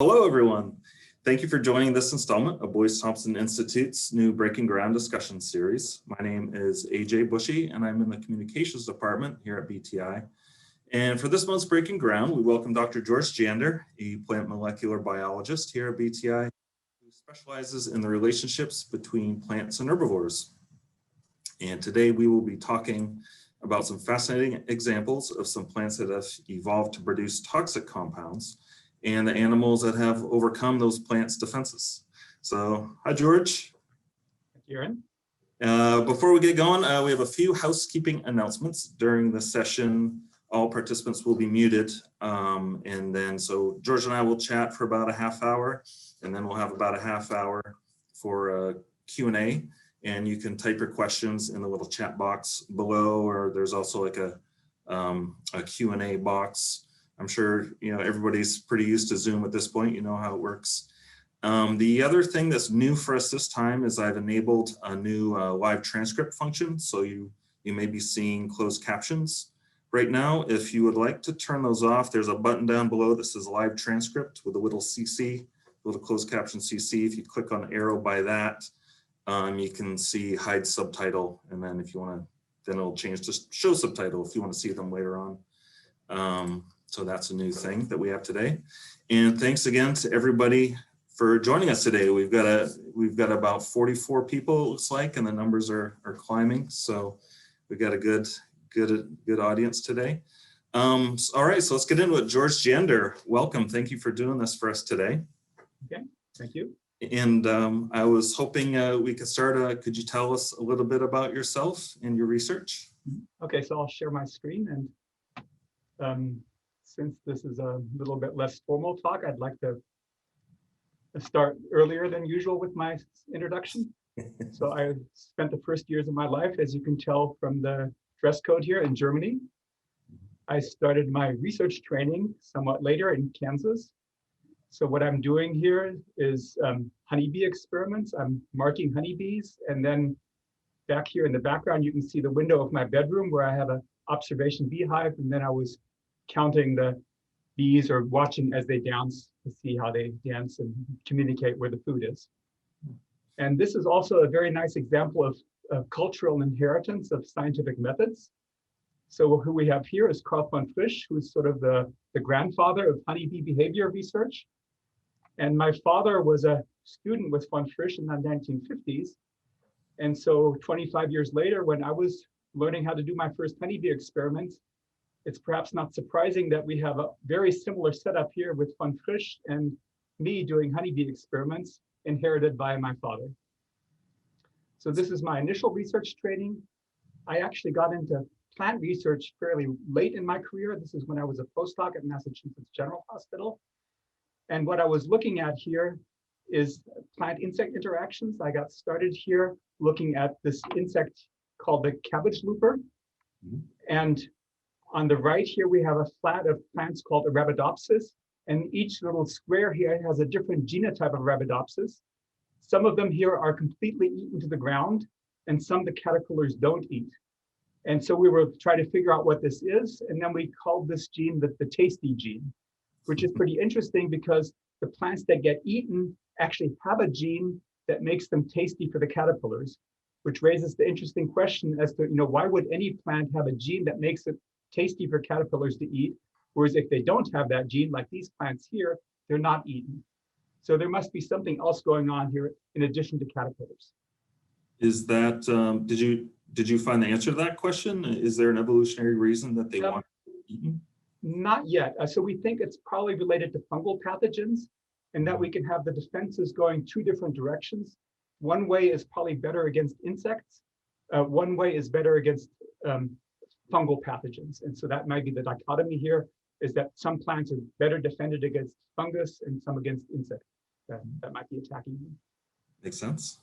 Hello, everyone. Thank you for joining this installment of Boyce-Thompson Institute's new Breaking Ground discussion series. My name is AJ Bushy, and I'm in the communications department here at BTI. And for this month's Breaking Ground, we welcome Dr. Georg Jander, a plant molecular biologist here at BTI, who specializes in the relationships between plants and herbivores. And today we will be talking about some fascinating examples of some plants that have evolved to produce toxic compounds and the animals that have overcome those plants' defenses. So, hi, George. Thank you, Aaron. Before we get going, we have a few housekeeping announcements. During the session, all participants will be muted. And then, so George and I will chat for about a half hour, and then we'll have about a half hour for Q&A. And you can type your questions in the little chat box below, or there's also like a Q&A box. I'm sure everybody's pretty used to Zoom at this point. You know how it works. The other thing that's new for us this time is I've enabled a new live transcript function. So you may be seeing closed captions right now. If you would like to turn those off, there's a button down below that says live transcript with a little CC, a little closed caption CC. If you click on the arrow by that, you can see hide subtitle. And then if you want to, then it'll change to show subtitle if you want to see them later on. So that's a new thing that we have today. And thanks again to everybody for joining us today. We've got about 44 people, it looks like, and the numbers are climbing. So we've got a good audience today. All right, so let's get into it. Georg Jander, welcome. Thank you for doing this for us today. Okay, thank you. And I was hoping we could start. Could you tell us a little bit about yourself and your research? Okay, so I'll share my screen, and since this is a little bit less formal talk, I'd like to start earlier than usual with my introduction. So I spent the first years of my life, as you can tell from the dress code here, in Germany. I started my research training somewhat later in Kansas. So what I'm doing here is honeybee experiments. I'm marking honeybees, and then back here in the background, you can see the window of my bedroom where I have an observation beehive, and then I was counting the bees or watching as they dance to see how they dance and communicate where the food is. And this is also a very nice example of cultural inheritance of scientific methods. So who we have here is Carl von Frisch, who's sort of the grandfather of honeybee behavior research. And my father was a student with von Frisch in the 1950s. And so 25 years later, when I was learning how to do my first honeybee experiments, it's perhaps not surprising that we have a very similar setup here with von Frisch and me doing honeybee experiments inherited by my father. So this is my initial research training. I actually got into plant research fairly late in my career. This is when I was a postdoc at Massachusetts General Hospital. And what I was looking at here is plant-insect interactions. I got started here looking at this insect called the cabbage looper. And on the right here, we have a flat of plants called Arabidopsis, and each little square here has a different genotype of Arabidopsis. Some of them here are completely eaten to the ground, and some the caterpillars don't eat. And so we were trying to figure out what this is, and then we called this gene the tasty gene, which is pretty interesting because the plants that get eaten actually have a gene that makes them tasty for the caterpillars, which raises the interesting question as to, why would any plant have a gene that makes it tasty for caterpillars to eat, whereas if they don't have that gene, like these plants here, they're not eaten. So there must be something else going on here in addition to caterpillars. Is that, did you find the answer to that question? Is there an evolutionary reason that they want to be eaten? Not yet. So we think it's probably related to fungal pathogens, and that we can have the defenses going two different directions. One way is probably better against insects. One way is better against fungal pathogens. And so that might be the dichotomy here, is that some plants are better defended against fungus and some against insects that might be attacking them. Makes sense.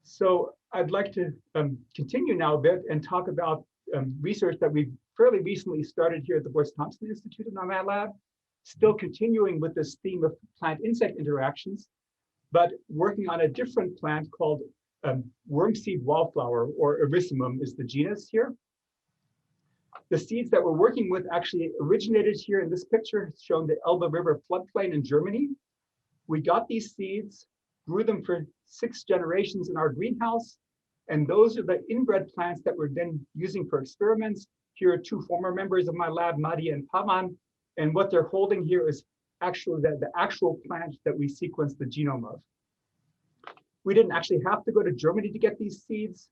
So I'd like to continue now a bit and talk about research that we've fairly recently started here at the Boyce-Thompson Institute in my lab, still continuing with this theme of plant-insect interactions, but working on a different plant called Wormseed Wallflower, or Erysimum is the genus here. The seeds that we're working with actually originated here in this picture, showing the Elbe River floodplain in Germany. We got these seeds, grew them for 6 generations in our greenhouse, and those are the inbred plants that we're then using for experiments. Here are 2 former members of my lab, Madi and Pavan, and what they're holding here is actually the actual plant that we sequenced the genome of. We didn't actually have to go to Germany to get these seeds.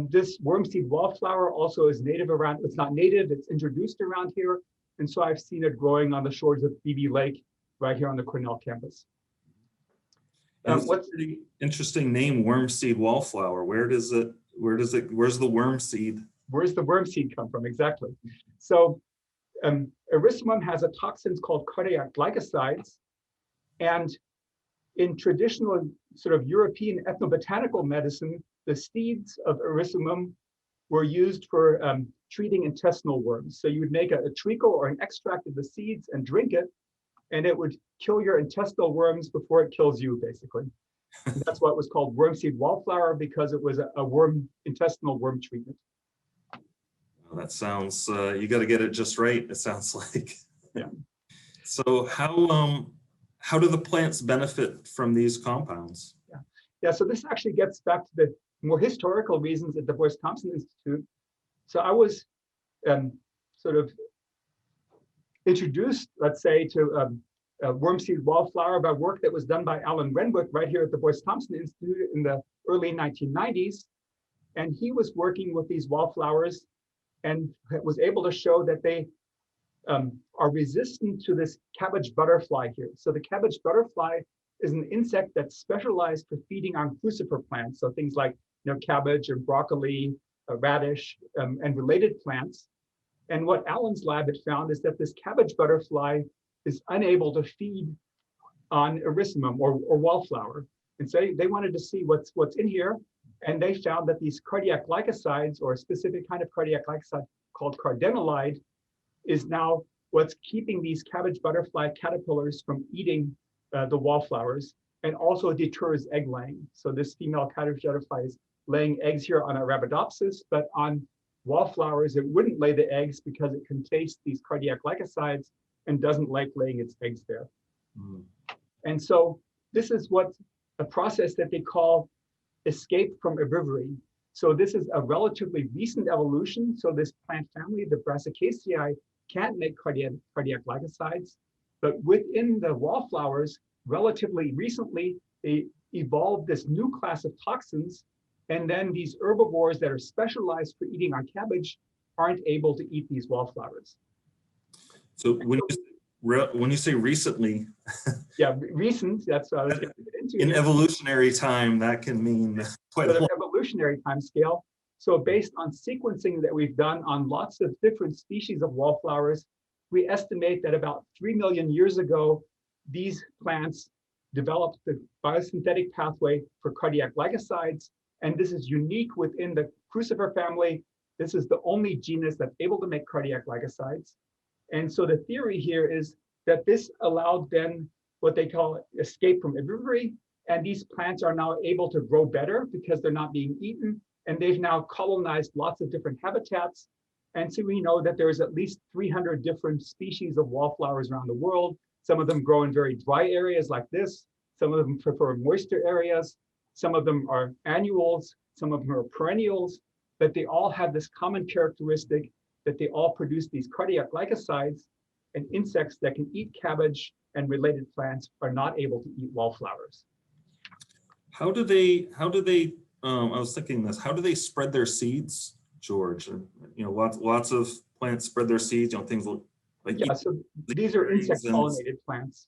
This wormseed wallflower also is native around, it's not native, it's introduced around here. And so I've seen it growing on the shores of Phoebe Lake right here on the Cornell campus. What's a pretty interesting name, wormseed wallflower. Where's the wormseed? Where's the wormseed come from? Exactly. So erysimum has a toxins called cardiac glycosides. And in traditional sort of European ethnobotanical medicine, the seeds of erysimum were used for treating intestinal worms. So you would make a treacle or an extract of the seeds and drink it, and it would kill your intestinal worms before it kills you, basically. And that's why it was called wormseed wallflower, because it was a intestinal worm treatment. Well, that sounds, you got to get it just right, it sounds like. Yeah. So how do the plants benefit from these compounds? Yeah, so this actually gets back to the more historical reasons at the Boyce Thompson Institute. So I was sort of introduced, let's say, to wormseed wallflower by work that was done by Alan Renwick right here at the Boyce Thompson Institute in the early 1990s. And he was working with these wallflowers and was able to show that they are resistant to this cabbage butterfly here. So the cabbage butterfly is an insect that's specialized for feeding on crucifer plants. So things like cabbage or broccoli, radish, and related plants. And what Alan's lab had found is that this cabbage butterfly is unable to feed on erysimum or wallflower. And so they wanted to see what's in here. And they found that these cardiac glycosides, or a specific kind of cardiac glycoside called cardenolide, is now what's keeping these cabbage butterfly caterpillars from eating the wallflowers, and also deters egg laying. So this female cabbage butterfly is laying eggs here on Arabidopsis, but on wallflowers, it wouldn't lay the eggs because it can taste these cardiac glycosides and doesn't like laying its eggs there. Mm. And so this is what a process that they call escape from herbivory. So this is a relatively recent evolution. So this plant family, the Brassicaceae, can't make cardiac glycosides, but within the wallflowers, relatively recently, they evolved this new class of toxins, and then these herbivores that are specialized for eating on cabbage aren't able to eat these wallflowers. So when you say recently, yeah, recent, that's what I was going to get into. In evolutionary time, that can mean quite a long. Evolutionary time scale. So based on sequencing that we've done on lots of different species of wallflowers, we estimate that about 3 million years ago, these plants developed the biosynthetic pathway for cardiac glycosides. And this is unique within the crucifer family. This is the only genus that's able to make cardiac glycosides. And so the theory here is that this allowed then what they call escape from herbivory. And these plants are now able to grow better because they're not being eaten. And they've now colonized lots of different habitats. And so we know that there's at least 300 different species of wallflowers around the world. Some of them grow in very dry areas like this. Some of them prefer moister areas. Some of them are annuals. Some of them are perennials. But they all have this common characteristic that they all produce these cardiac glycosides, and insects that can eat cabbage and related plants are not able to eat wallflowers. How do they, I was thinking this, how do they spread their seeds, George? Lots of plants spread their seeds, things like. Yeah, so these are insect pollinated plants.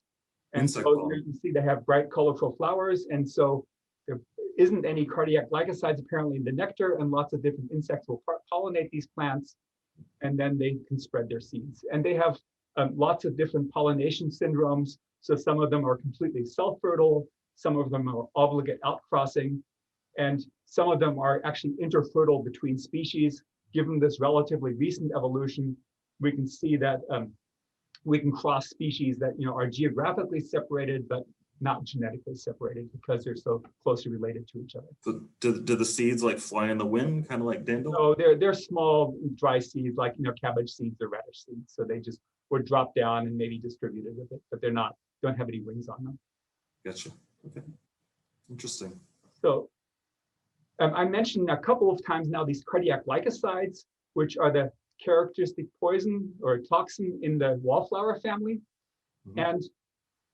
And so you can see they have bright, colorful flowers. And so there isn't any cardiac glycosides apparently in the nectar, and lots of different insects will pollinate these plants, and then they can spread their seeds. And they have lots of different pollination syndromes. So some of them are completely self-fertile, some of them are obligate outcrossing, and some of them are actually interfertile between species. Given this relatively recent evolution, we can see that we can cross species that are geographically separated, but not genetically separated because they're so closely related to each other. So do the seeds like fly in the wind, kind of like dandelion? So they're small dry seeds, like cabbage seeds or radish seeds. So they just would drop down and maybe distributed a bit, but don't have any wings on them. Gotcha. Okay. Interesting. So I mentioned a couple of times now these cardiac glycosides, which are the characteristic poison or toxin in the wallflower family. Mm-hmm. And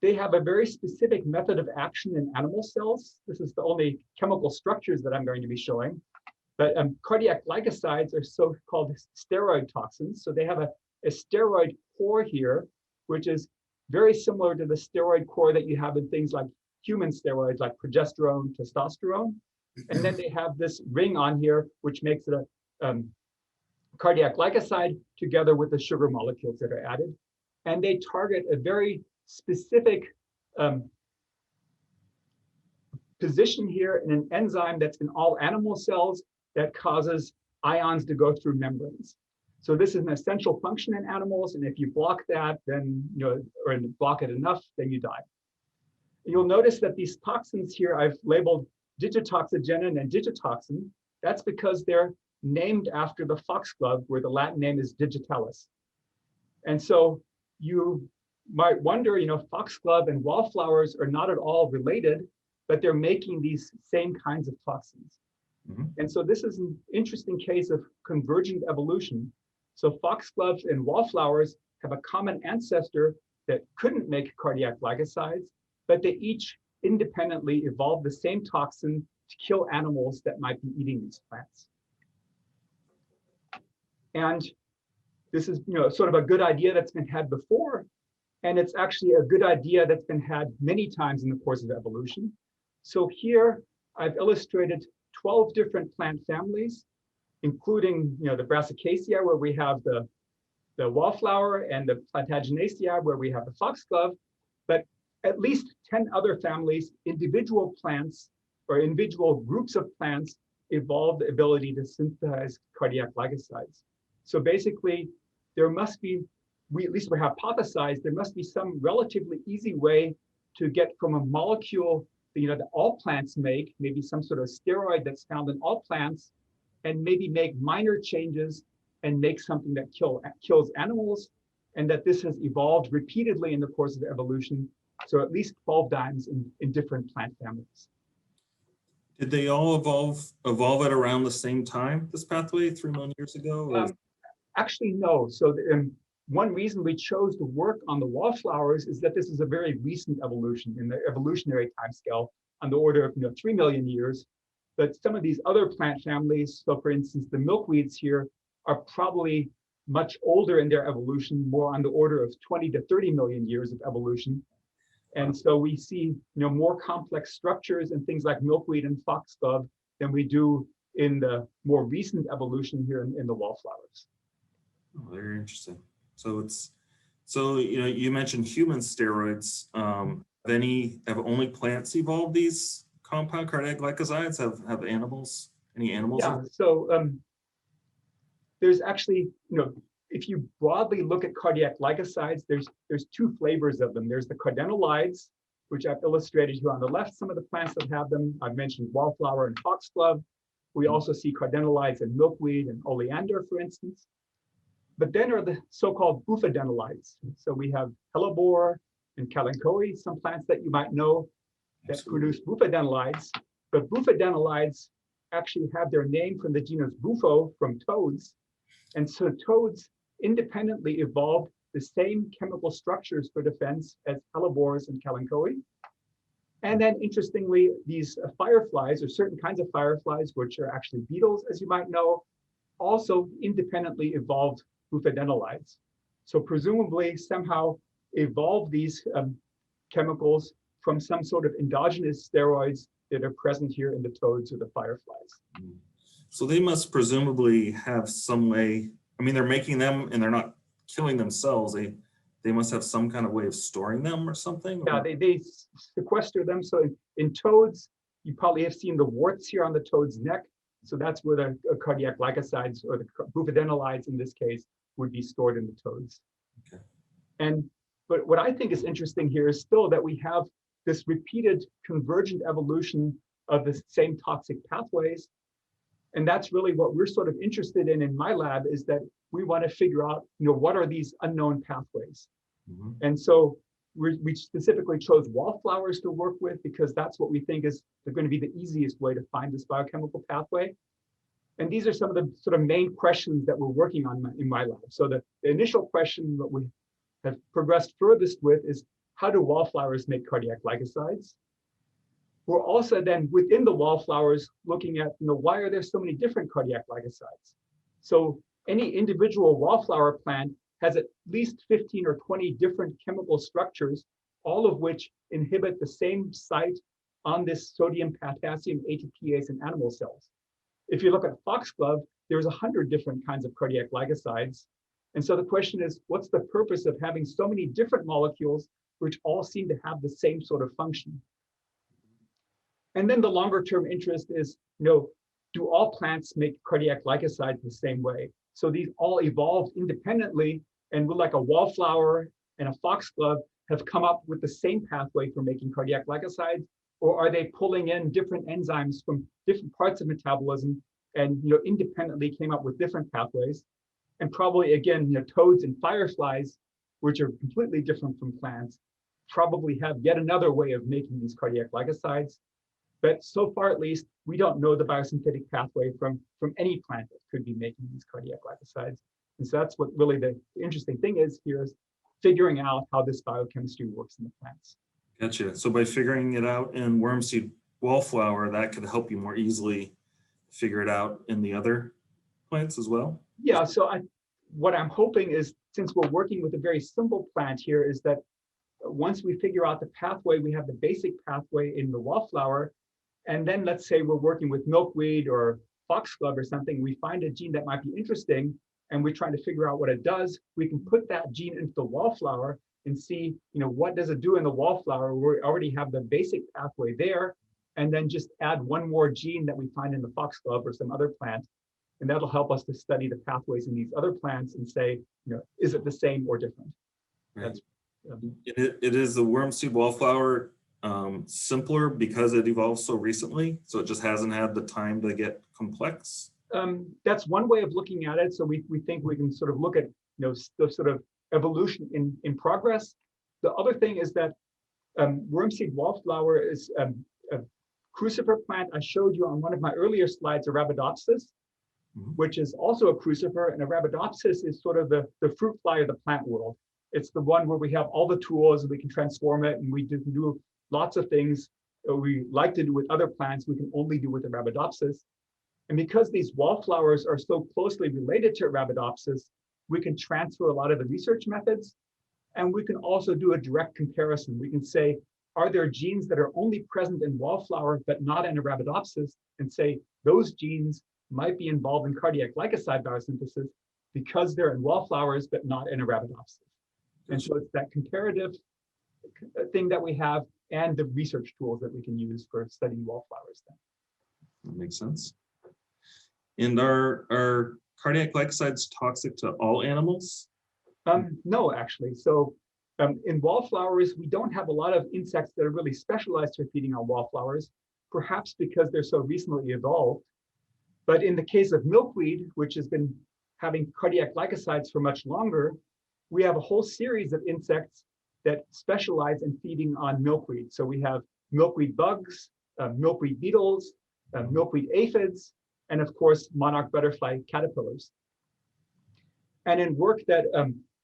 they have a very specific method of action in animal cells. This is the only chemical structures that I'm going to be showing. But cardiac glycosides are so-called steroid toxins. So they have a steroid core here, which is very similar to the steroid core that you have in things like human steroids, like progesterone, testosterone. And then they have this ring on here, which makes it a cardiac glycoside together with the sugar molecules that are added. And they target a very specific position here in an enzyme that's in all animal cells that causes ions to go through membranes. So this is an essential function in animals, and if you block that, then or block it enough, then you die. You'll notice that these toxins here I've labeled digitoxagenin and digitoxin. That's because they're named after the foxglove, where the Latin name is digitalis. And so you might wonder, foxglove and wallflowers are not at all related, but they're making these same kinds of toxins. Mm-hmm. And so this is an interesting case of convergent evolution. So foxgloves and wallflowers have a common ancestor that couldn't make cardiac glycosides, but they each independently evolved the same toxin to kill animals that might be eating these plants. And this is, sort of a good idea that's been had before, and it's actually a good idea that's been had many times in the course of evolution. So here I've illustrated 12 different plant families, including, the Brassicaceae, where we have the wallflower, and the Plantagenaceae, where we have the foxglove, but at least 10 other families, individual plants or individual groups of plants evolved the ability to synthesize cardiac glycosides. So basically, there must be, at least we hypothesized, there must be some relatively easy way to get from a molecule that all plants make, maybe some sort of steroid that's found in all plants, and maybe make minor changes and make something that kills animals, and that this has evolved repeatedly in the course of evolution, so at least 12 times in different plant families. Did they all evolve at around the same time, this pathway, 3 million years ago? Actually, no. So one reason we chose to work on the wallflowers is that this is a very recent evolution in the evolutionary timescale, on the order of 3 million years. But some of these other plant families, so for instance, the milkweeds here, are probably much older in their evolution, more on the order of 20 to 30 million years of evolution. And so we see more complex structures and things like milkweed and foxglove than we do in the more recent evolution here in the wallflowers. Oh, very interesting. So you mentioned human steroids. Have only plants evolved these compound cardiac glycosides? Have animals, any animals? Yeah, so there's actually, if you broadly look at cardiac glycosides, there's two flavors of them. There's the Cardenolytes, which I've illustrated here on the left, some of the plants that have them. I've mentioned wallflower and foxglove. We also see Cardenolytes in milkweed and oleander, for instance. But then are the so-called buffadenolides. So we have hellebore and kalanchoe, some plants that you might know that produce buffadenolides. But buffadenolides actually have their name from the genus Buffo, from toads. And so toads independently evolved the same chemical structures for defense as hellebores and kalanchoe. And then interestingly, these fireflies, or certain kinds of fireflies, which are actually beetles, as you might know, also independently evolved buffadenolides. So presumably somehow evolved these chemicals from some sort of endogenous steroids that are present here in the toads or the fireflies. So they must presumably have some way, they're making them and they're not killing themselves. They must have some kind of way of storing them or something? Yeah, they sequester them. So in toads, you probably have seen the warts here on the toad's neck. So that's where the cardiac glycosides, or the buffadenolides in this case, would be stored in the toads. Okay. But what I think is interesting here is still that we have this repeated convergent evolution of the same toxic pathways. And that's really what we're sort of interested in my lab, is that we want to figure out, what are these unknown pathways? Mm-hmm. And so we specifically chose wallflowers to work with because that's what we think is going to be the easiest way to find this biochemical pathway. And these are some of the sort of main questions that we're working on in my lab. So the initial question that we have progressed furthest with is, how do wallflowers make cardiac glycosides? We're also then within the wallflowers looking at, why are there so many different cardiac glycosides? So any individual wallflower plant has at least 15 or 20 different chemical structures, all of which inhibit the same site on this sodium potassium ATPase in animal cells. If you look at foxglove, there's 100 different kinds of cardiac glycosides. And so the question is, what's the purpose of having so many different molecules which all seem to have the same sort of function? And then the longer term interest is, do all plants make cardiac glycosides the same way? So these all evolved independently, and with like a wallflower and a foxglove have come up with the same pathway for making cardiac glycosides, or are they pulling in different enzymes from different parts of metabolism and independently came up with different pathways? And probably again, toads and fireflies, which are completely different from plants, probably have yet another way of making these cardiac glycosides. But so far, at least, we don't know the biosynthetic pathway from any plant that could be making these cardiac glycosides. And so that's what really the interesting thing is here, is figuring out how this biochemistry works in the plants. Gotcha. So by figuring it out in wormseed wallflower, that could help you more easily figure it out in the other plants as well? Yeah, so what I'm hoping is, since we're working with a very simple plant here, is that once we figure out the pathway, we have the basic pathway in the wallflower, and then let's say we're working with milkweed or foxglove or something, we find a gene that might be interesting, and we're trying to figure out what it does, we can put that gene into the wallflower and see, what does it do in the wallflower? We already have the basic pathway there, and then just add one more gene that we find in the foxglove or some other plant, and that'll help us to study the pathways in these other plants and say, is it the same or different? Right. It is the wormseed wallflower simpler because it evolved so recently, so it just hasn't had the time to get complex. That's one way of looking at it. So we think we can sort of look at the sort of evolution in progress. The other thing is that wormseed wallflower is a crucifer plant. I showed you on one of my earlier slides, Arabidopsis, which is also a crucifer, and Arabidopsis is sort of the fruit fly of the plant world. It's the one where we have all the tools and we can transform it, and we can do lots of things that we like to do with other plants, we can only do with Arabidopsis. And because these wallflowers are so closely related to Arabidopsis, we can transfer a lot of the research methods, and we can also do a direct comparison. We can say, are there genes that are only present in wallflower but not in Arabidopsis, and say those genes might be involved in cardiac glycoside biosynthesis because they're in wallflowers but not in Arabidopsis. And so it's that comparative thing that we have and the research tools that we can use for studying wallflowers then. That makes sense. And are cardiac glycosides toxic to all animals? No, actually. So in wallflowers, we don't have a lot of insects that are really specialized for feeding on wallflowers, perhaps because they're so recently evolved. But in the case of milkweed, which has been having cardiac glycosides for much longer, we have a whole series of insects that specialize in feeding on milkweed. So we have milkweed bugs, milkweed beetles, milkweed aphids, and of course, monarch butterfly caterpillars. And in work that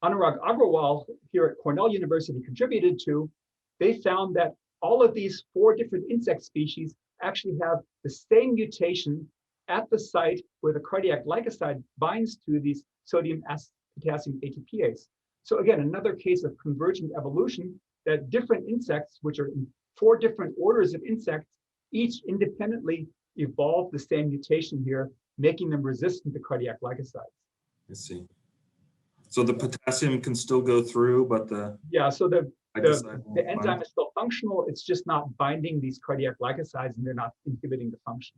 Anurag Agrawal here at Cornell University contributed to, they found that all of these 4 different insect species actually have the same mutation at the site where the cardiac glycoside binds to these sodium potassium ATPase. So again, another case of convergent evolution, that different insects, which are in 4 different orders of insects, each independently evolved the same mutation here, making them resistant to cardiac glycosides. I see. So the potassium can still go through, but the so the enzyme is still functional. It's just not binding these cardiac glycosides, and they're not inhibiting the function.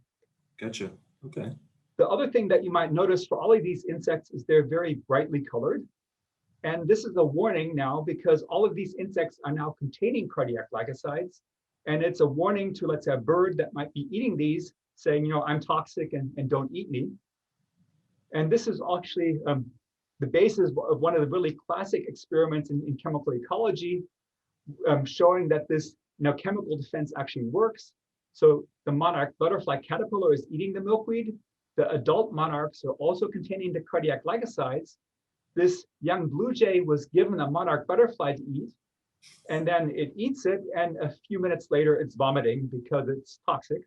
Gotcha. Okay. The other thing that you might notice for all of these insects is they're very brightly colored. And this is a warning now because all of these insects are now containing cardiac glycosides. And it's a warning to, let's say, a bird that might be eating these, saying, I'm toxic and don't eat me. And this is actually the basis of one of the really classic experiments in chemical ecology, showing that this chemical defense actually works. So the monarch butterfly caterpillar is eating the milkweed. The adult monarchs are also containing the cardiac glycosides. This young blue jay was given a monarch butterfly to eat, and then it eats it, and a few minutes later it's vomiting because it's toxic.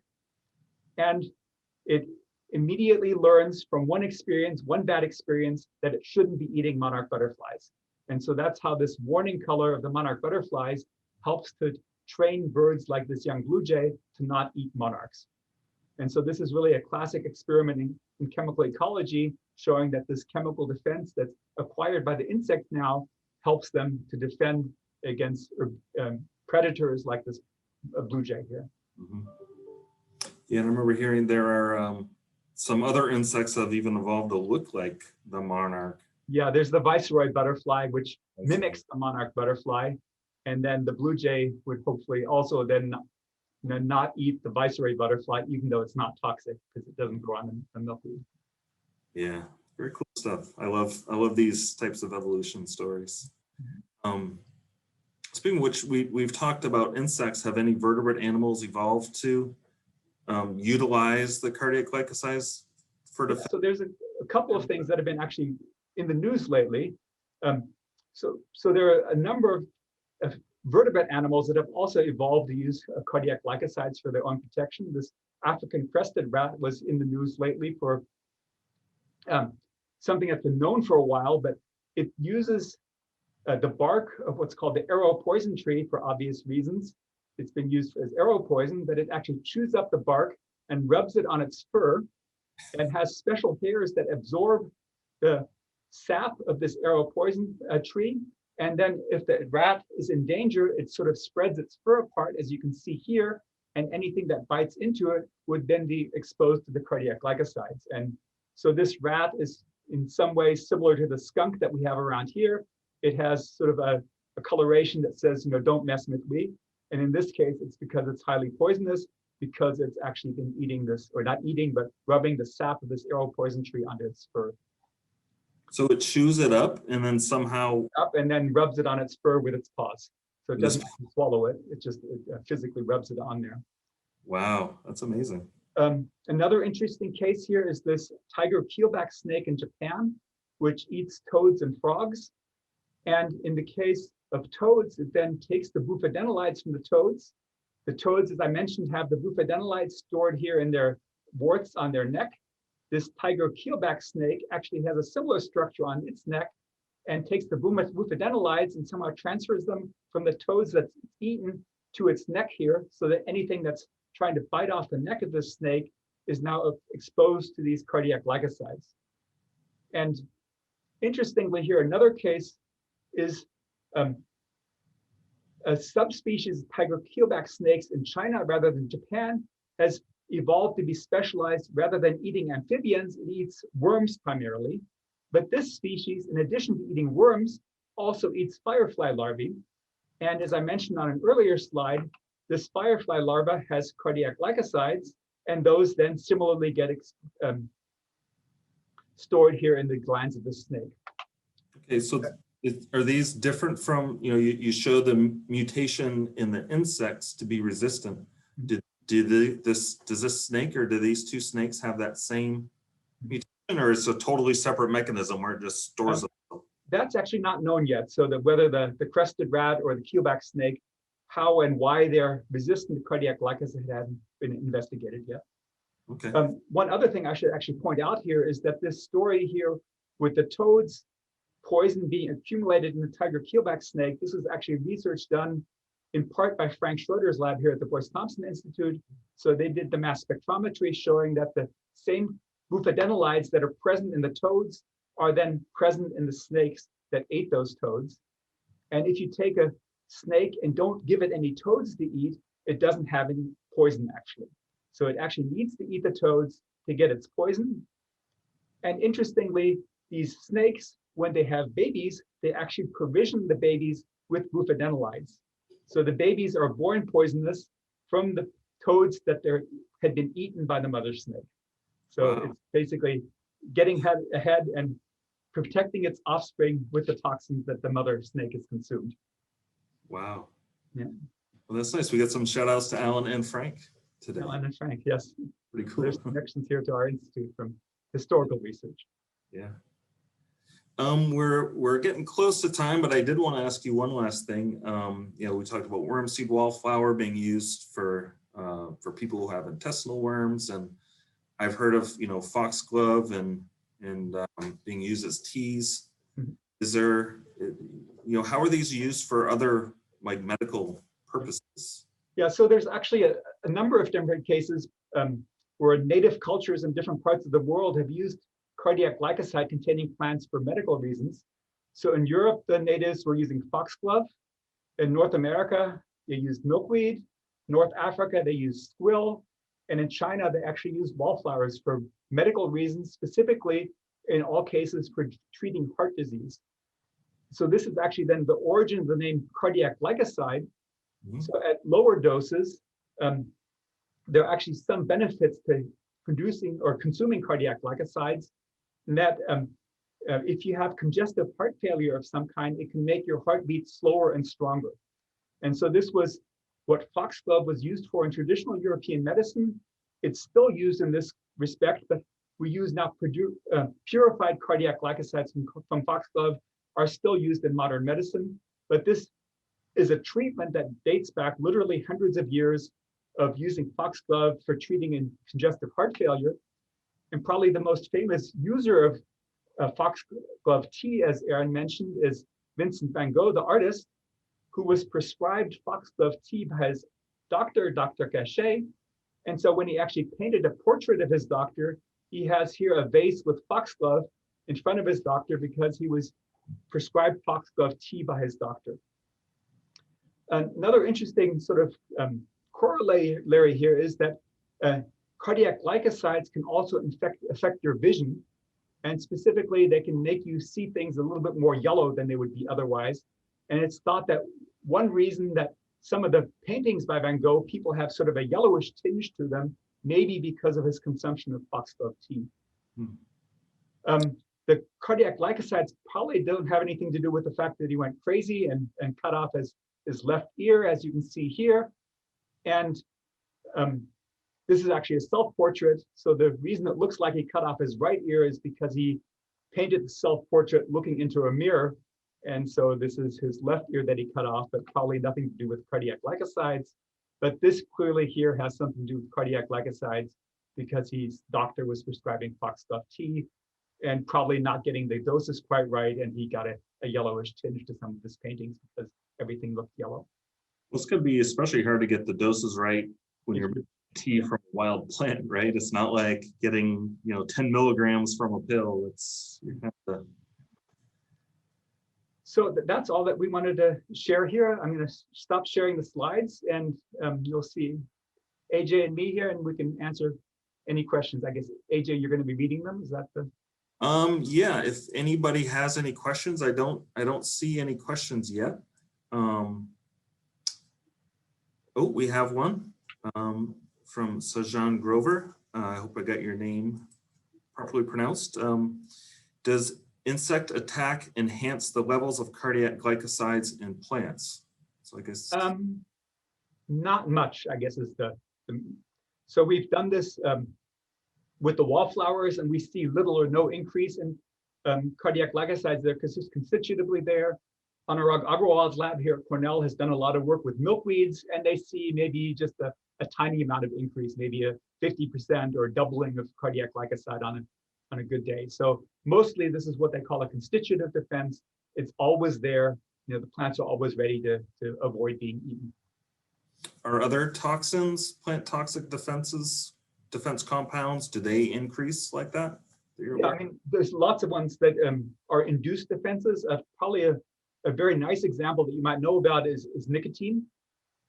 And it immediately learns from one experience, one bad experience, that it shouldn't be eating monarch butterflies. And so that's how this warning color of the monarch butterflies helps to train birds like this young blue jay to not eat monarchs. And so this is really a classic experiment in chemical ecology, showing that this chemical defense that's acquired by the insect now helps them to defend against predators like this blue jay here. Mm-hmm. Yeah, and I remember hearing there are some other insects that have even evolved to look like the monarch. Yeah, there's the viceroy butterfly, which mimics the monarch butterfly. And then the blue jay would hopefully also then not eat the viceroy butterfly, even though it's not toxic because it doesn't grow on the milkweed. Yeah, very cool stuff. I love these types of evolution stories. Speaking of which, we've talked about insects. Have any vertebrate animals evolved to utilize the cardiac glycosides for defense? So there's a couple of things that have been actually in the news lately. So there are a number of vertebrate animals that have also evolved to use cardiac glycosides for their own protection. This African crested rat was in the news lately for something that's been known for a while, but it uses the bark of what's called the arrow poison tree for obvious reasons. It's been used as arrow poison, but it actually chews up the bark and rubs it on its fur and has special hairs that absorb the sap of this arrow poison tree. And then if the rat is in danger, it sort of spreads its fur apart, as you can see here, and anything that bites into it would then be exposed to the cardiac glycosides. And so this rat is in some ways similar to the skunk that we have around here. It has sort of a coloration that says, don't mess with me. And in this case, it's because it's highly poisonous, because it's actually been eating this, or not eating, but rubbing the sap of this arrow poison tree onto its fur. So it chews it up and then somehow up and then rubs it on its fur with its paws. So it doesn't swallow it, it physically rubs it on there. Wow, that's amazing. Another interesting case here is this tiger keelback snake in Japan, which eats toads and frogs. And in the case of toads, it then takes the buffadenolides from the toads. The toads, as I mentioned, have the buffadenolides stored here in their warts on their neck. This tiger keelback snake actually has a similar structure on its neck and takes the buffadenolides and somehow transfers them from the toads that's eaten to its neck here, so that anything that's trying to bite off the neck of this snake is now exposed to these cardiac glycosides. And interestingly here, another case is a subspecies of tiger keelback snakes in China rather than Japan has evolved to be specialized. Rather than eating amphibians, it eats worms primarily. But this species, in addition to eating worms, also eats firefly larvae. And as I mentioned on an earlier slide, this firefly larva has cardiac glycosides, and those then similarly get stored here in the glands of the snake. Okay, so are these different from, you show the mutation in the insects to be resistant. Does this snake, or do these two snakes have that same mutation, or is it a totally separate mechanism where it just stores them? That's actually not known yet. So that whether the crested rat or the keelback snake, how and why they're resistant to cardiac glycoside hadn't been investigated yet. Okay. One other thing I should actually point out here is that this story here with the toads poison being accumulated in the tiger keelback snake, this was actually research done in part by Frank Schroeder's lab here at the Boyce-Thompson Institute. So they did the mass spectrometry showing that the same buffadenolides that are present in the toads are then present in the snakes that ate those toads. And if you take a snake and don't give it any toads to eat, it doesn't have any poison actually. So it actually needs to eat the toads to get its poison. And interestingly, these snakes, when they have babies, they actually provision the babies with buffadenolides. So the babies are born poisonous from the toads that had been eaten by the mother snake. So Wow. it's basically getting ahead and protecting its offspring with the toxins that the mother snake has consumed. Wow. Yeah. Well, that's nice. We got some shout outs to Alan and Frank today. Alan and Frank, yes. Pretty cool. There's connections here to our institute from historical research. Yeah. We're getting close to time, but I did want to ask you one last thing. You know, we talked about wormseed wallflower being used for people who have intestinal worms, and I've heard of, you know, foxglove and being used as teas. Mhm. Is there, you know, how are these used for other like medical purposes? Yeah, so there's actually a number of different cases where native cultures in different parts of the world have used cardiac glycoside containing plants for medical reasons. So in Europe, the natives were using foxglove. In North America, they used milkweed. North Africa, they used squill. And in China, they actually used wallflowers for medical reasons, specifically in all cases for treating heart disease. So this is actually then the origin of the name cardiac glycoside. Mhm. So at lower doses, there are actually some benefits to producing or consuming cardiac glycosides. And that if you have congestive heart failure of some kind, it can make your heart beat slower and stronger. And so this was what foxglove was used for in traditional European medicine. It's still used in this respect, but we use now purified cardiac glycosides from foxglove are still used in modern medicine. But this is a treatment that dates back literally hundreds of years of using foxglove for treating in congestive heart failure. And probably the most famous user of foxglove tea, as Aaron mentioned, is Vincent van Gogh, the artist, who was prescribed foxglove tea by his doctor, Dr. Gachet. And so when he actually painted a portrait of his doctor, he has here a vase with foxglove in front of his doctor because he was prescribed foxglove tea by his doctor. Another interesting sort of corollary here is that cardiac glycosides can also affect your vision. And specifically, they can make you see things a little bit more yellow than they would be otherwise. And it's thought that one reason that some of the paintings by Van Gogh, people have sort of a yellowish tinge to them, maybe because of his consumption of foxglove tea. The cardiac glycosides probably don't have anything to do with the fact that he went crazy and cut off his left ear, as you can see here. And this is actually a self-portrait. So the reason it looks like he cut off his right ear is because he painted the self-portrait looking into a mirror. And so this is his left ear that he cut off, but probably nothing to do with cardiac glycosides. But this clearly here has something to do with cardiac glycosides because his doctor was prescribing foxglove tea and probably not getting the doses quite right. And he got a yellowish tinge to some of his paintings because everything looked yellow. This could be especially hard to get the doses right when you're making tea from a wild plant, right? It's not like getting, you know, 10 milligrams from a pill. It's you have to. So that's all that we wanted to share here. I'm going to stop sharing the slides, and you'll see AJ and me here, and we can answer any questions. I guess AJ, you're going to be reading them. Is that the? Yeah. If anybody has any questions, I don't see any questions yet. Oh, we have one from Sajan Grover. I hope I got your name properly pronounced. Does insect attack enhance the levels of cardiac glycosides in plants? So I guess not much, I guess is the so we've done this with the wallflowers, and we see little or no increase in cardiac glycosides there because it's constitutively there. Anurag Agrawal's lab here at Cornell has done a lot of work with milkweeds, and they see maybe just a tiny amount of increase, maybe a 50% or doubling of cardiac glycoside on a good day. So mostly this is what they call a constitutive defense. It's always there. You know, the plants are always ready to avoid being eaten. Are other toxins, plant toxic defense compounds, do they increase like that? Yeah, I mean, there's lots of ones that are induced defenses. Probably a very nice example that you might know about is nicotine.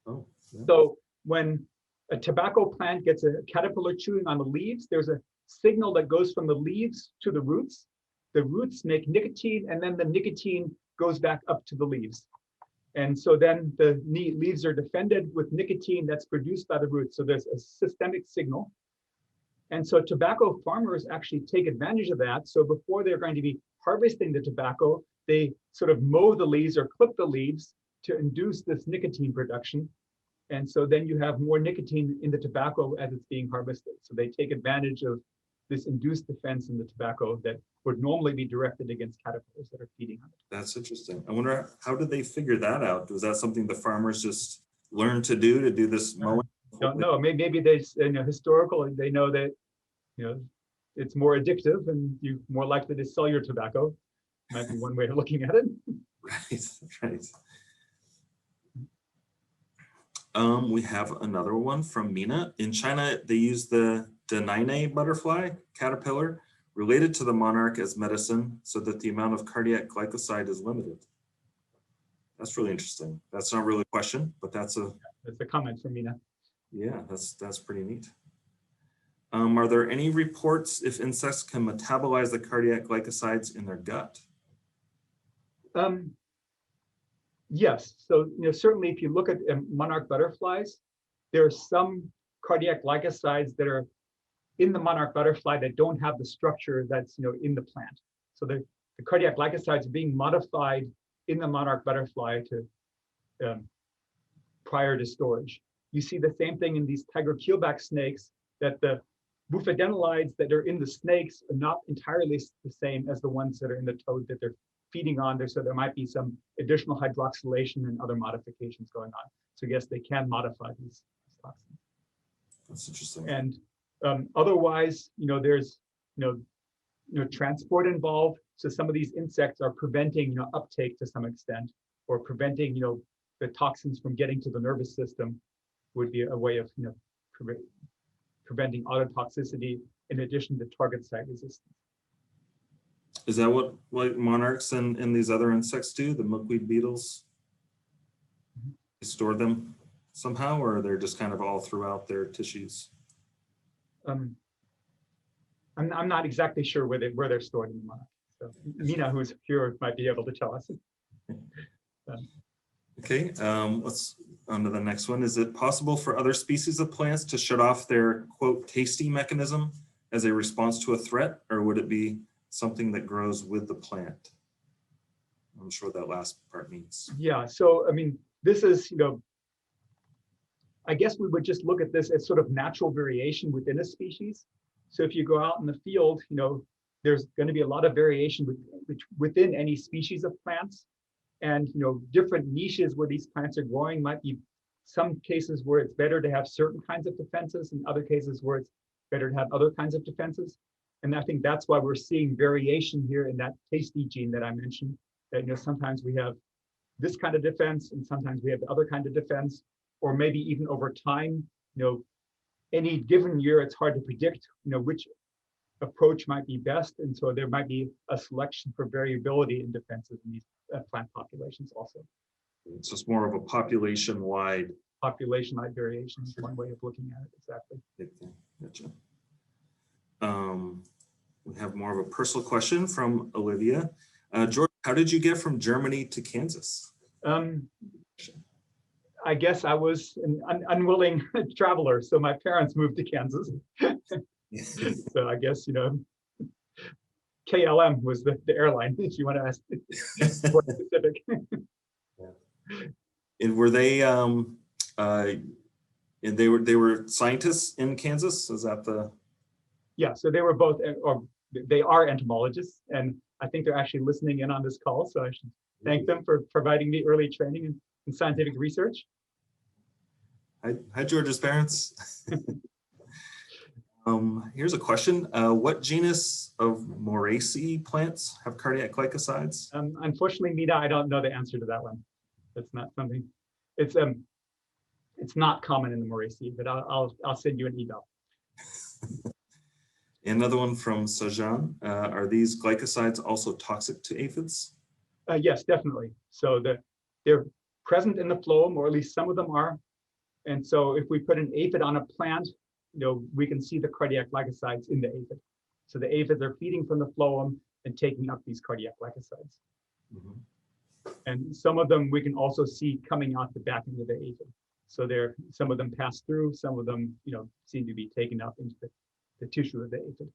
Oh, yeah. So when a tobacco plant gets a caterpillar chewing on the leaves, there's a signal that goes from the leaves to the roots. The roots make nicotine, and then the nicotine goes back up to the leaves. And so then the leaves are defended with nicotine that's produced by the roots. So there's a systemic signal. And so tobacco farmers actually take advantage of that. So before they're going to be harvesting the tobacco, they sort of mow the leaves or clip the leaves to induce this nicotine production. And so then you have more nicotine in the tobacco as it's being harvested. So they take advantage of this induced defense in the tobacco that would normally be directed against caterpillars that are feeding on it. That's interesting. I wonder, how did they figure that out? Was that something the farmers just learned to do this mowing? Don't know. Maybe they, historical, they know that, it's more addictive and you're more likely to sell your tobacco. Might be one way of looking at it. Right. We have another one from Mina. In China, they use the denine butterfly caterpillar related to the monarch as medicine so that the amount of cardiac glycoside is limited. That's really interesting. That's not really a question, but that's a comment from Mina. Yeah, that's pretty neat. Are there any reports if insects can metabolize the cardiac glycosides in their gut? Yes. So certainly, if you look at monarch butterflies, there are some cardiac glycosides that are in the monarch butterfly that don't have the structure that's in the plant. So the cardiac glycosides are being modified in the monarch butterfly to prior to storage. You see the same thing in these tiger keelback snakes, that the buffadenolides that are in the snakes are not entirely the same as the ones that are in the toad that they're feeding on there. So there might be some additional hydroxylation and other modifications going on. So yes, they can modify these toxins. That's interesting. And otherwise, there's transport involved. So some of these insects are preventing uptake to some extent, or preventing the toxins from getting to the nervous system. Would be a way of preventing autotoxicity in addition to target site resistance. Is that what monarchs and these other insects do? The milkweed beetles? They store them somehow, or they're just kind of all throughout their tissues? I'm not exactly sure where they're stored in the monarch. So Mina, who's here, might be able to tell us. Okay, let's on to the next one. Is it possible for other species of plants to shut off their, quote, tasty mechanism as a response to a threat, or would it be something that grows with the plant? I'm sure what that last part means. Yeah, so this is, I guess we would just look at this as sort of natural variation within a species. So if you go out in the field, there's going to be a lot of variation within any species of plants. And different niches where these plants are growing might be some cases where it's better to have certain kinds of defenses, and other cases where it's better to have other kinds of defenses. And I think that's why we're seeing variation here in that tasty gene that I mentioned. That sometimes we have this kind of defense, and sometimes we have the other kind of defense, or maybe even over time. Any given year, it's hard to predict which approach might be best, and so there might be a selection for variability in defenses in these plant populations also. It's just more of a population-wide variation is one way of looking at it. Exactly. Gotcha. We have more of a personal question from Olivia. George, how did you get from Germany to Kansas? I guess I was an unwilling traveler, so my parents moved to Kansas. So I guess KLM was the airline, if you want to ask more specific. And were they they were scientists in Kansas? Is that the? Yeah, so they were both, or they are entomologists, and I think they're actually listening in on this call. So I should thank them for providing me early training in scientific research. Hi, George's parents. Here's a question. What genus of Moraceae plants have cardiac glycosides? Unfortunately, Mina, I don't know the answer to that one. That's not something. It's not common in the Moraceae, but I'll send you an email. Another one from Sajan. Are these glycosides also toxic to aphids? Yes, definitely. So they're present in the phloem, or at least some of them are. And so if we put an aphid on a plant, we can see the cardiac glycosides in the aphid. So the aphids are feeding from the phloem and taking up these cardiac glycosides. Mm-hmm. And some of them we can also see coming out the back end of the aphid. So some of them pass through, some of them, seem to be taken up into the tissue of the aphid.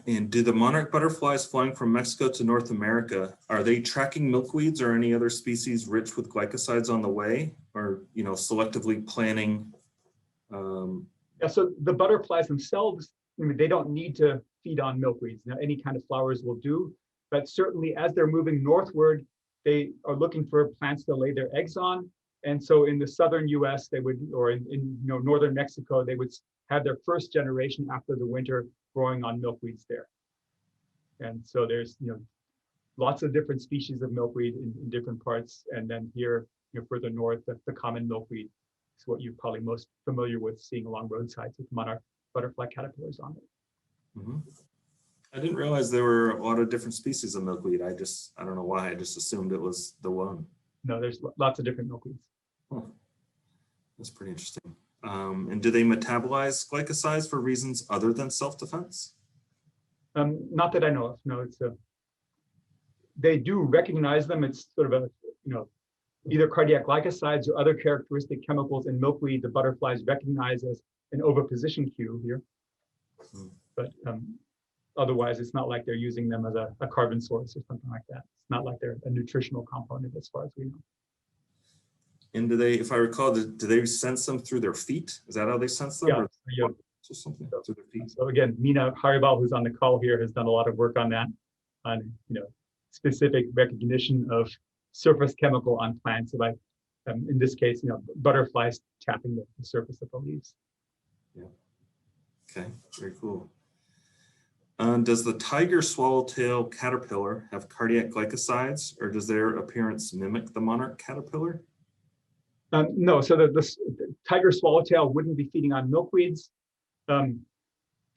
And do the monarch butterflies flying from Mexico to North America, are they tracking milkweeds or any other species rich with glycosides on the way, or selectively planning? Yeah, so the butterflies themselves, they don't need to feed on milkweeds. Now, any kind of flowers will do, but certainly as they're moving northward, they are looking for plants to lay their eggs on. And so in the southern US, they would, or in northern Mexico, they would have their first generation after the winter growing on milkweeds there. And so there's lots of different species of milkweed in different parts. And then here, further north, the common milkweed is what you're probably most familiar with seeing along roadsides with monarch butterfly caterpillars on it. Mm-hmm. I didn't realize there were a lot of different species of milkweed. I don't know why, I just assumed it was the one. No, there's lots of different milkweeds. Huh. That's pretty interesting. And do they metabolize glycosides for reasons other than self-defense? Not that I know of. No, they do recognize them. It's sort of either cardiac glycosides or other characteristic chemicals in milkweed the butterflies recognize as an oviposition cue here. But otherwise, it's not like they're using them as a carbon source or something like that. It's not like they're a nutritional component as far as we know. And do they, if I recall, do they sense them through their feet? Is that how they sense them? Yeah. Or just something through their feet? So again, Mina Haribal, who's on the call here, has done a lot of work on that, on specific recognition of surface chemical on plants. Like in this case, butterflies tapping the surface of the leaves. Yeah. Okay. Very cool. Does the tiger swallowtail caterpillar have cardiac glycosides, or does their appearance mimic the monarch caterpillar? No, so the tiger swallowtail wouldn't be feeding on milkweeds,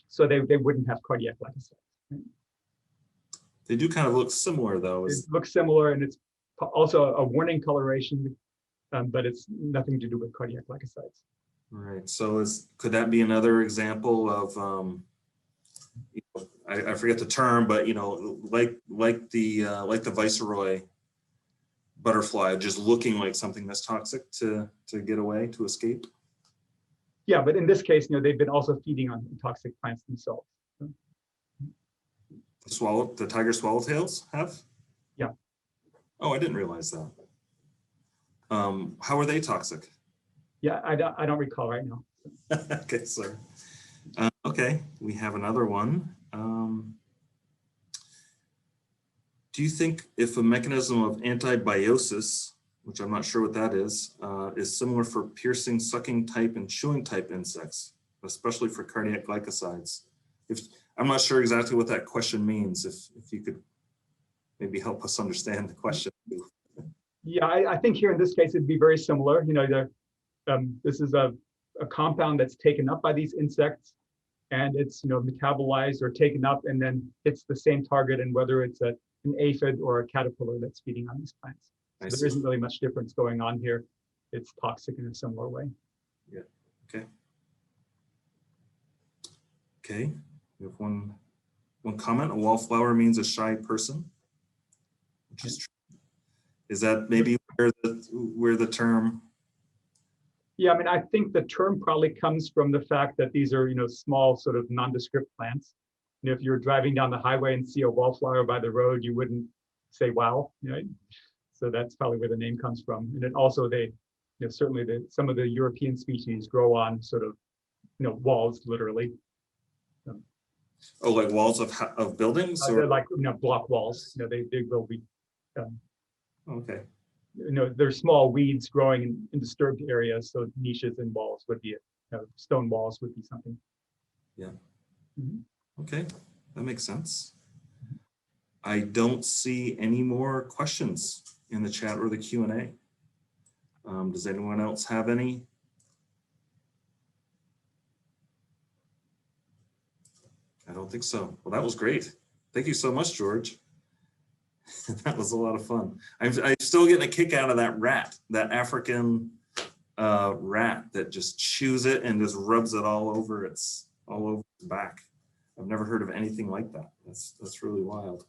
so they wouldn't have cardiac glycosides. Right? They do kind of look similar, though. It looks similar, and it's also a warning coloration, but it's nothing to do with cardiac glycosides. All right. So could that be another example of I forget the term, but like the viceroy butterfly just looking like something that's toxic to get away, to escape? Yeah, but in this case, they've been also feeding on toxic plants themselves. The tiger swallowtails have? Yeah. Oh, I didn't realize that. How are they toxic? Yeah, I don't recall right now. Okay, sir. Okay, we have another one. Do you think if a mechanism of antibiosis, which I'm not sure what that is similar for piercing, sucking type, and chewing type insects, especially for cardiac glycosides? I'm not sure exactly what that question means. If you could maybe help us understand the question. Yeah, I think here in this case, it'd be very similar. This is a compound that's taken up by these insects, and it's metabolized or taken up, and then hits the same target, and whether it's an aphid or a caterpillar that's feeding on these plants. So there isn't really much difference going on here. It's toxic in a similar way. Yeah. Okay. Okay. We have one comment. A wallflower means a shy person, which is true. Is that maybe where the term? Yeah, I mean, I think the term probably comes from the fact that these are, small sort of nondescript plants. If you're driving down the highway and see a wallflower by the road, you wouldn't say, wow, right? So that's probably where the name comes from. And then also certainly some of the European species grow on sort of, walls, literally. Oh, like walls of buildings? They're like, block walls. They will be. Okay. They're small weeds growing in disturbed areas. So niches and walls would be stone walls would be something. Yeah. Mm-hmm. Okay, that makes sense. I don't see any more questions in the chat or the Q&A. Does anyone else have any? I don't think so. Well, that was great. Thank you so much, George. That was a lot of fun. I'm still getting a kick out of that rat, that African rat that just chews it and just rubs it all over its back. I've never heard of anything like that. That's really wild.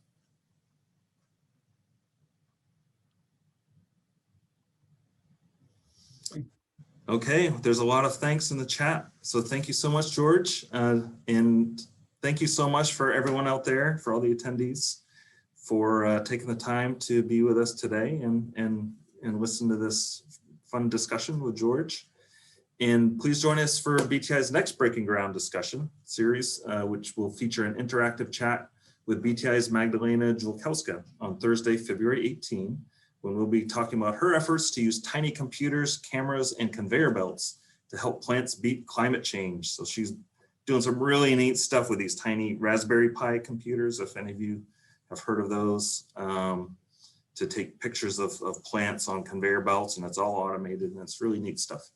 Okay, there's a lot of thanks in the chat. So thank you so much, George. And thank you so much for everyone out there, for all the attendees, for taking the time to be with us today and listen to this fun discussion with George. And please join us for BTI's next Breaking Ground discussion series, which will feature an interactive chat with BTI's Magdalena Julkowska on Thursday, February 18, when we'll be talking about her efforts to use tiny computers, cameras, and conveyor belts to help plants beat climate change. So she's doing some really neat stuff with these tiny Raspberry Pi computers, if any of you have heard of those, to take pictures of plants on conveyor belts, and it's all automated, and it's really neat stuff.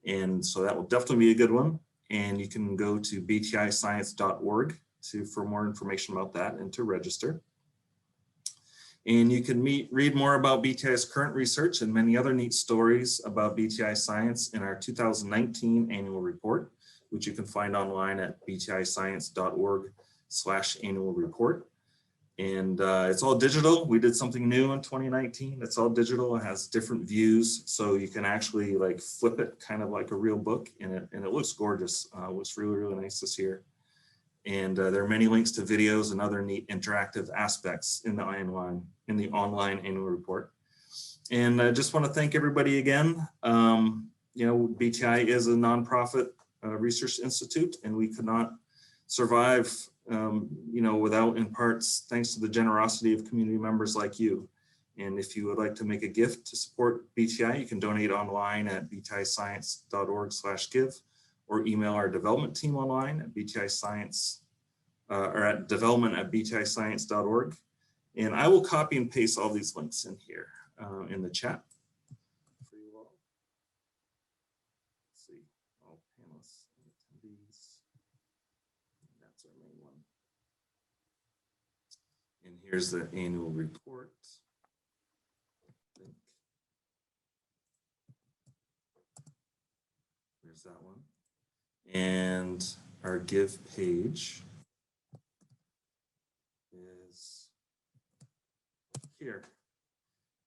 And so that will definitely be a good one. And you can go to btiscience.org for more information about that and to register. And you can read more about BTI's current research and many other neat stories about BTI science in our 2019 annual report, which you can find online at btiscience.org/annual report. And it's all digital. We did something new in 2019. It's all digital. It has different views, so you can actually like flip it, kind of like a real book, and it looks gorgeous. It looks really, really nice this year. And there are many links to videos and other neat interactive aspects in the online annual report. And I just want to thank everybody again. You know, BTI is a nonprofit research institute, and we could not survive you know, without, in parts, thanks to the generosity of community members like you. And if you would like to make a gift to support BTI, you can donate online at btiscience.org/give, or email our development team online at btiscience or at development@btiscience.org. And I will copy and paste all these links in here in the chat for you all. Let's see, all panelists and attendees. That's our main one. And here's the annual report. There's that one. And our give page is here.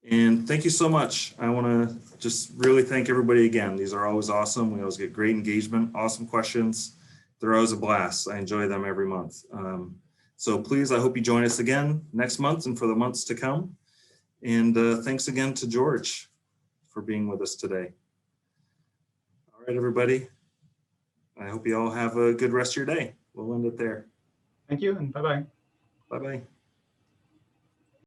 And thank you so much. I want to just really thank everybody again. These are always awesome. We always get great engagement, awesome questions. They're always a blast. I enjoy them every month. So please, I hope you join us again next month and for the months to come. And thanks again to George for being with us today. All right, everybody. I hope you all have a good rest of your day. We'll end it there. Thank you, and bye-bye. Bye-bye.